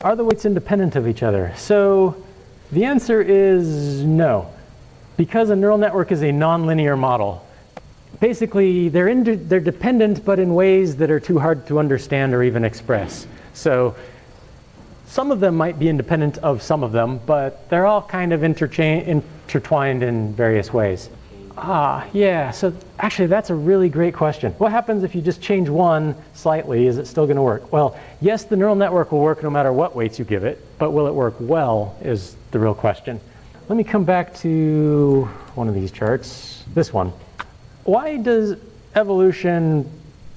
Are the weights independent of each other? So the answer is no. Because a neural network is a nonlinear model, basically they're dependent, but in ways that are too hard to understand or even express. So some of them might be independent of some of them, but they're all kind of intertwined in various ways. Yeah, so actually that's a really great question. What happens if you just change one slightly? Is it still going to work? Well, yes, the neural network will work no matter what weights you give it, but will it work well is the real question. Let me come back to one of these charts, this one. Why does evolution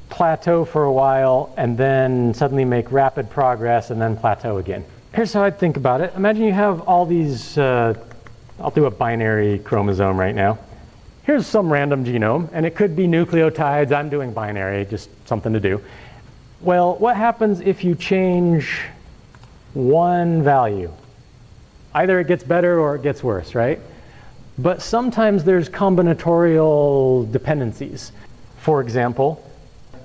plateau for a while and then suddenly make rapid progress and then plateau again? Here's how I'd think about it. Imagine you have all these, I'll do a binary chromosome right now. Here's some random genome, and it could be nucleotides. I'm doing binary, just something to do. Well, what happens if you change one value? Either it gets better or it gets worse, right? But sometimes there's combinatorial dependencies. For example,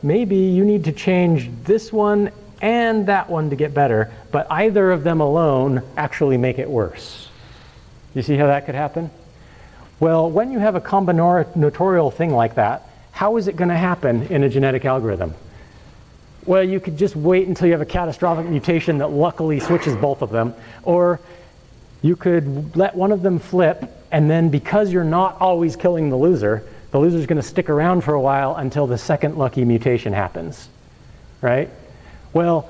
maybe you need to change this one and that one to get better, but either of them alone actually make it worse. You see how that could happen? Well, when you have a combinatorial thing like that, how is it going to happen in a genetic algorithm? Well, you could just wait until you have a catastrophic mutation that luckily switches both of them, or you could let one of them flip, and then because you're not always killing the loser's going to stick around for a while until the second lucky mutation happens, right? Well,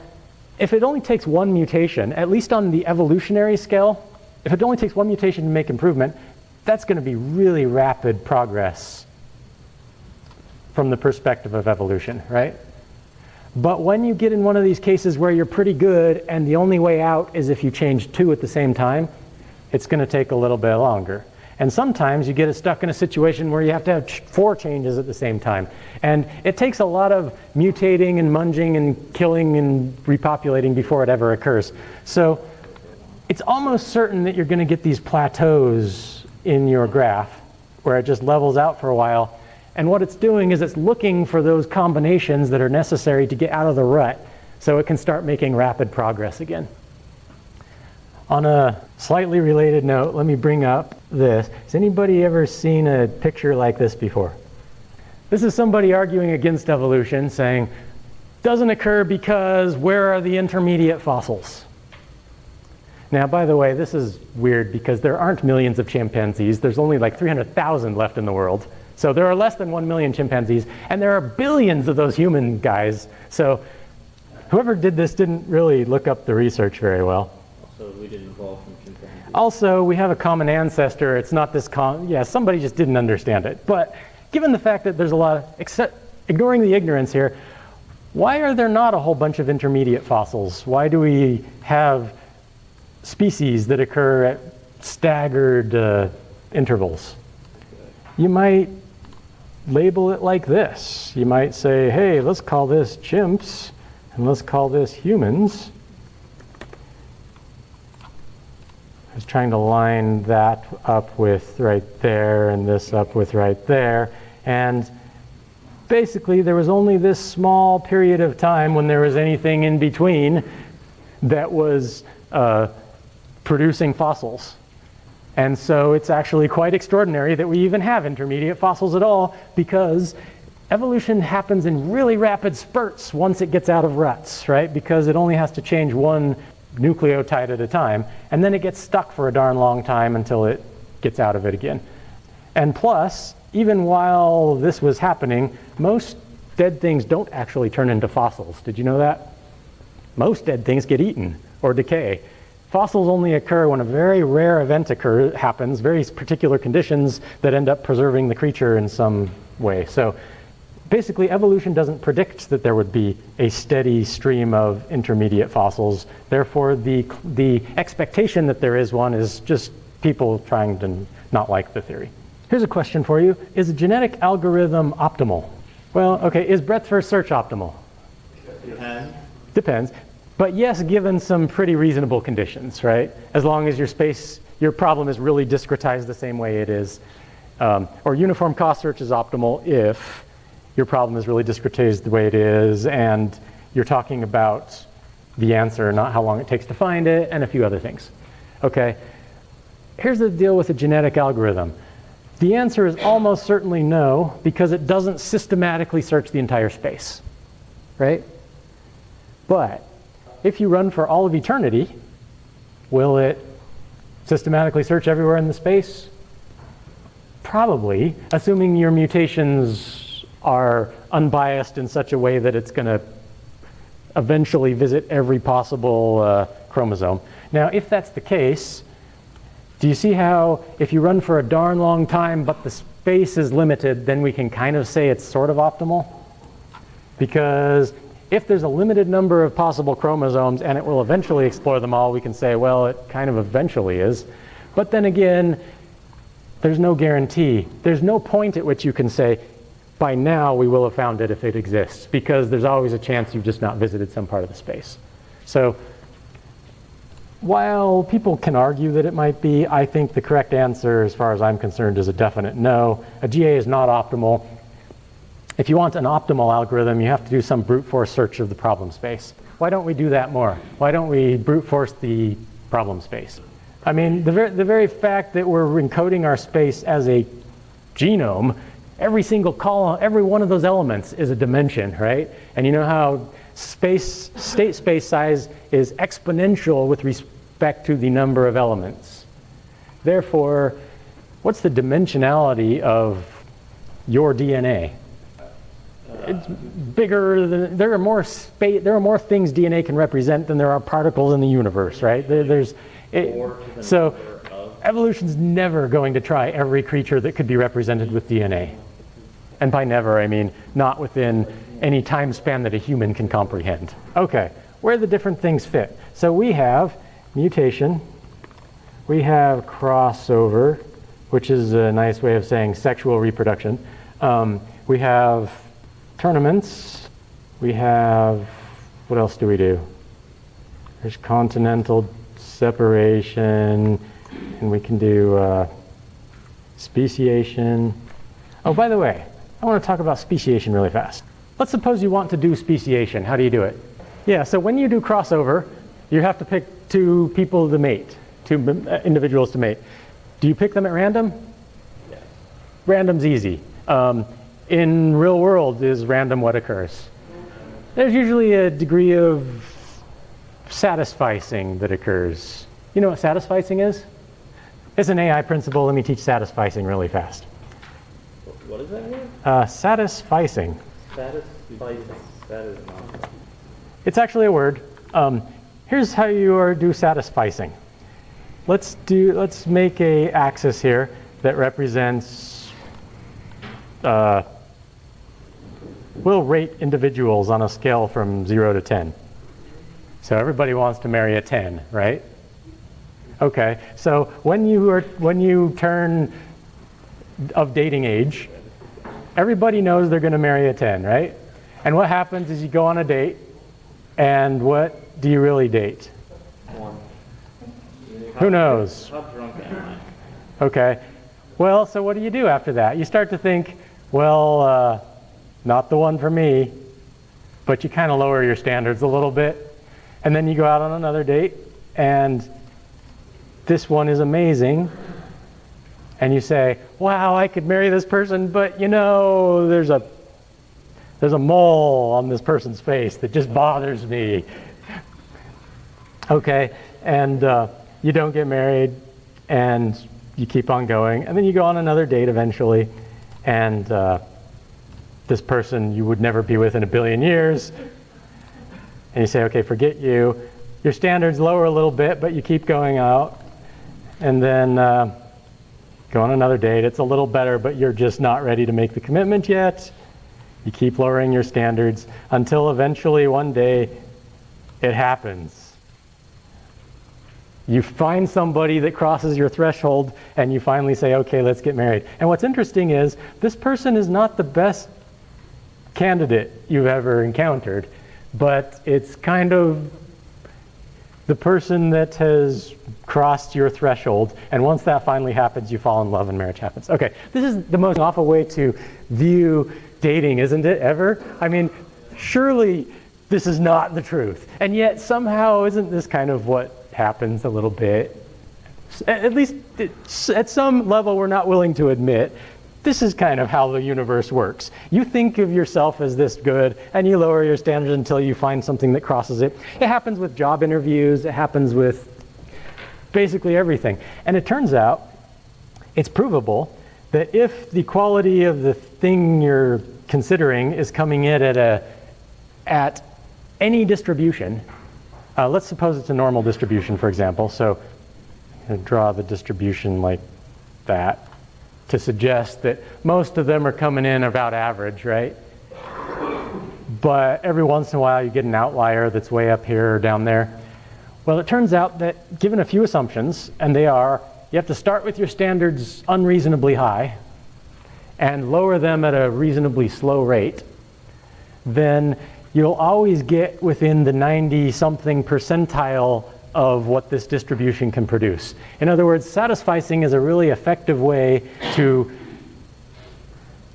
if it only takes one mutation, at least on the evolutionary scale, if it only takes one mutation to make improvement, that's going to be really rapid progress from the perspective of evolution, right? But when you get in one of these cases where you're pretty good and the only way out is if you change two at the same time, it's going to take a little bit longer. And sometimes you get stuck in a situation where you have to have 4 changes at the same time. And it takes a lot of mutating and munging and killing and repopulating before it ever occurs. So it's almost certain that you're going to get these plateaus in your graph where it just levels out for a while. And what it's doing is it's looking for those combinations that are necessary to get out of the rut so it can start making rapid progress again. On a slightly related note, let me bring up this. Has anybody ever seen a picture like this before? This is somebody arguing against evolution, saying, doesn't occur because where are the intermediate fossils? Now, by the way, this is weird because there aren't millions of chimpanzees. There's only like 300,000 left in the world. So there are less than 1 million chimpanzees, and there are billions of those human guys. So whoever did this didn't really look up the research very well. Also, we didn't evolve from chimpanzees. Also, we have a common ancestor. It's not this somebody just didn't understand it. But given the fact that there's a lot of, ignoring the ignorance here, why are there not a whole bunch of intermediate fossils? Why do we have species that occur at staggered intervals? You might label it like this. You might say, hey, let's call this chimps, and let's call this humans. I was trying to line that up with right there, and this up with right there. And basically, there was only this small period of time when there was anything in between that was producing fossils. And so it's actually quite extraordinary that we even have intermediate fossils at all, because evolution happens in really rapid spurts once it gets out of ruts, right? Because it only has to change one nucleotide at a time, and then it gets stuck for a darn long time until it gets out of it again. And plus, even while this was happening, most dead things don't actually turn into fossils. Did you know that? Most dead things get eaten or decay. Fossils only occur when a very rare event happens, very particular conditions that end up preserving the creature in some way. So basically, evolution doesn't predict that there would be a steady stream of intermediate fossils. Therefore, the expectation that there is one is just people trying to not like the theory. Here's a question for you. Is a genetic algorithm optimal? Well, okay, is breadth first search optimal? Depends. But yes, given some pretty reasonable conditions, right? As long as your problem is really discretized the same way it is. Or uniform cost search is optimal if your problem is really discretized the way it is, and you're talking about the answer, not how long it takes to find it, and a few other things. Okay, here's the deal with a genetic algorithm. The answer is almost certainly no, because it doesn't systematically search the entire space, right? But if you run for all of eternity, will it systematically search everywhere in the space? Probably, assuming your mutations are unbiased in such a way that it's going to eventually visit every possible chromosome. Now, if that's the case, do you see how if you run for a darn long time but the space is limited, then we can kind of say it's sort of optimal? Because if there's a limited number of possible chromosomes and it will eventually explore them all, we can say, well, it kind of eventually is. But then again, there's no guarantee. There's no point at which you can say, by now we will have found it if it exists, because there's always a chance you've just not visited some part of the space. So while people can argue that it might be, I think the correct answer, as far as I'm concerned, is a definite no. A GA is not optimal. If you want an optimal algorithm, you have to do some brute force search of the problem space. Why don't we do that more? Why don't we brute force the problem space? I mean, the very fact that we're encoding our space as a genome, every single column, every one of those elements is a dimension, right? And you know how state space size is exponential with respect to the number of elements. Therefore, what's the dimensionality of your DNA? It's bigger than, there are more things DNA can represent than there are particles in the universe, right? So evolution's never going to try every creature that could be represented with DNA. And by never, I mean not within any time span that a human can comprehend. Okay, where the different things fit. So we have mutation, we have crossover, which is a nice way of saying sexual reproduction. We have tournaments, we have, what else do we do? There's continental separation, and we can do speciation. Oh, by the way, I want to talk about speciation really fast. Let's suppose you want to do speciation. How do you do it? Yeah, so when you do crossover, you have to pick two people to mate, two individuals to mate. Do you pick them at random? Yes. Random's easy. In real world, is random what occurs? There's usually a degree of satisficing that occurs. You know what satisficing is? It's an AI principle. Let me teach satisficing really fast. What is that word? Satisficing. Satisficing. That is not. It's actually a word. Here's how you do satisficing. Let's make a axis here that represents. We'll rate individuals on a scale from 0 to 10. So everybody wants to marry a 10, right? Okay. So when you turn of dating age, everybody knows they're going to marry a 10, right? And what happens is you go on a date, and what do you really date? One. Who knows? How drunk am Okay. Well, so what do you do after that? You start to think, well, not the one for me, but you kind of lower your standards a little bit. And then you go out on another date, and this one is amazing. And you say, wow, I could marry this person, but you know, there's a mole on this person's face that just bothers me. Okay, and you don't get married, and you keep on going, and then you go on another date eventually, and this person you would never be with in a billion years, and you say, okay, forget you. Your standards lower a little bit, but you keep going out, and then go on another date. It's a little better, but you're just not ready to make the commitment yet. You keep lowering your standards until eventually one day it happens. You find somebody that crosses your threshold, and you finally say, okay, let's get married. And what's interesting is this person is not the best candidate you've ever encountered, but it's kind of the person that has crossed your threshold, and once that finally happens, you fall in love and marriage happens. Okay, this is the most awful way to view dating, isn't it, ever? I mean, surely this is not the truth. And yet somehow isn't this kind of what happens a little bit? At least at some level we're not willing to admit this is kind of how the universe works. You think of yourself as this good, and you lower your standards until you find something that crosses it. It happens with job interviews. It happens with basically everything. And it turns out it's provable that if the quality of the thing you're considering is coming in at any distribution, let's suppose it's a normal distribution, for example. So I'm going to draw the distribution like that to suggest that most of them are coming in about average, right? But every once in a while you get an outlier that's way up here or down there. Well, it turns out that given a few assumptions, and they are, you have to start with your standards unreasonably high and lower them at a reasonably slow rate, then you'll always get within the 90-something percentile of what this distribution can produce. In other words, satisficing is a really effective way to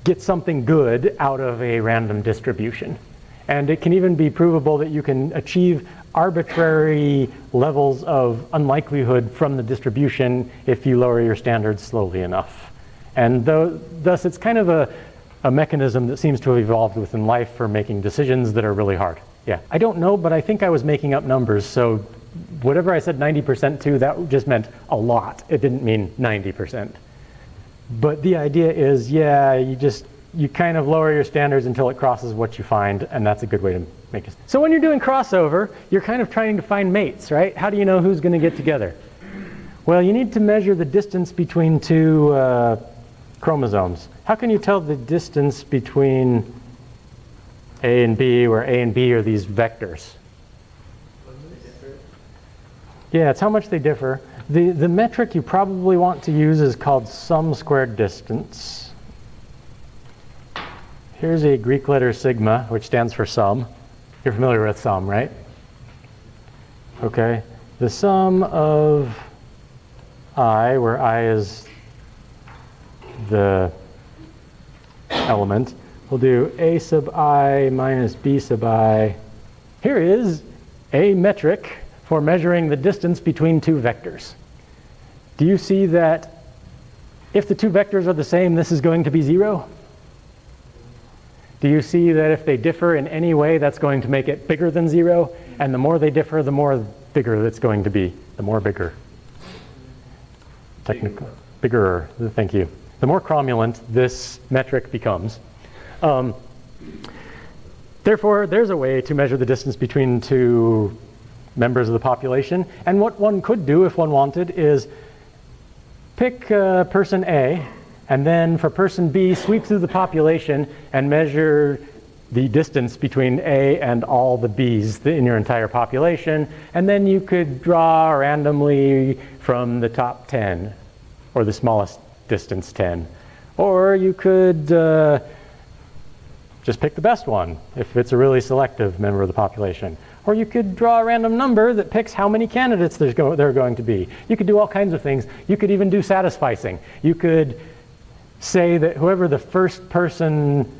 get something good out of a random distribution. And it can even be provable that you can achieve arbitrary levels of unlikelihood from the distribution if you lower your standards slowly enough. And thus it's kind of a mechanism that seems to have evolved within life for making decisions that are really hard. Yeah, I don't know, but I think I was making up numbers, so whatever I said 90% to, that just meant a lot. It didn't mean 90%. But the idea is, yeah, you kind of lower your standards until it crosses what you find, and that's a good way to make it. So when you're doing crossover, you're kind of trying to find mates, right? How do you know who's going to get together? Well, you need to measure the distance between two chromosomes. How can you tell the distance between A and B, where A and B are these vectors? Yeah, it's how much they differ. The metric you probably want to use is called sum squared distance. Here's a Greek letter sigma, which stands for sum. You're familiar with sum, right? Okay. The sum of I, where I is the element, we'll do A sub I minus B sub I. Here is a metric for measuring the distance between two vectors. Do you see that if the two vectors are the same, this is going to be 0? Do you see that if they differ in any way, that's going to make it bigger than 0? And the more they differ, the more bigger it's going to be. The more bigger. Technical. Bigger. Thank you. The more cromulent this metric becomes. Therefore, there's a way to measure the distance between two members of the population. And what one could do if one wanted is pick person A, and then for person B, sweep through the population and measure the distance between A and all the Bs in your entire population. And then you could draw randomly from the top 10, or the smallest distance 10. Or you could just pick the best one, if it's a really selective member of the population. Or you could draw a random number that picks how many candidates there are going to be. You could do all kinds of things. You could even do satisficing. You could say that whoever the first person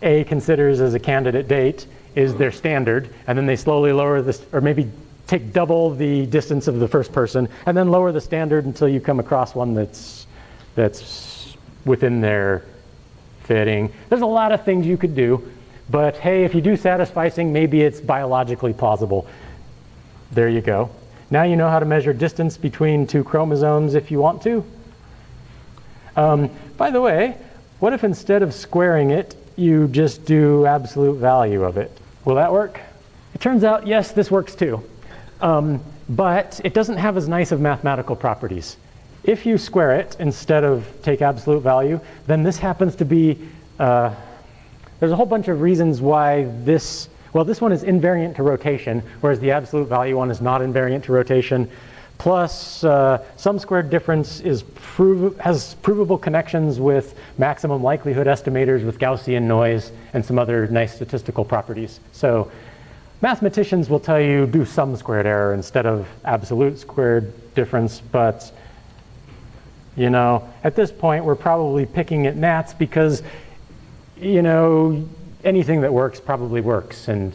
A considers as a candidate date is their standard, and then they slowly lower this, or maybe take double the distance of the first person, and then lower the standard until you come across one that's within their fitting. There's a lot of things you could do. But hey, if you do satisficing, maybe it's biologically plausible. There you go. Now you know how to measure distance between two chromosomes if you want to. By the way, what if instead of squaring it, you just do absolute value of it? Will that work? It turns out, yes, this works too. But it doesn't have as nice of mathematical properties. If you square it instead of take absolute value, then this happens to be there's a whole bunch of reasons why this one is invariant to rotation, whereas the absolute value one is not invariant to rotation. Plus, sum squared difference has provable connections with maximum likelihood estimators with Gaussian noise and some other nice statistical properties. So mathematicians will tell you do sum squared error instead of absolute squared difference, but you know, at this point we're probably picking at gnats because anything that works probably works, and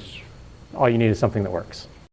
all you need is something that works.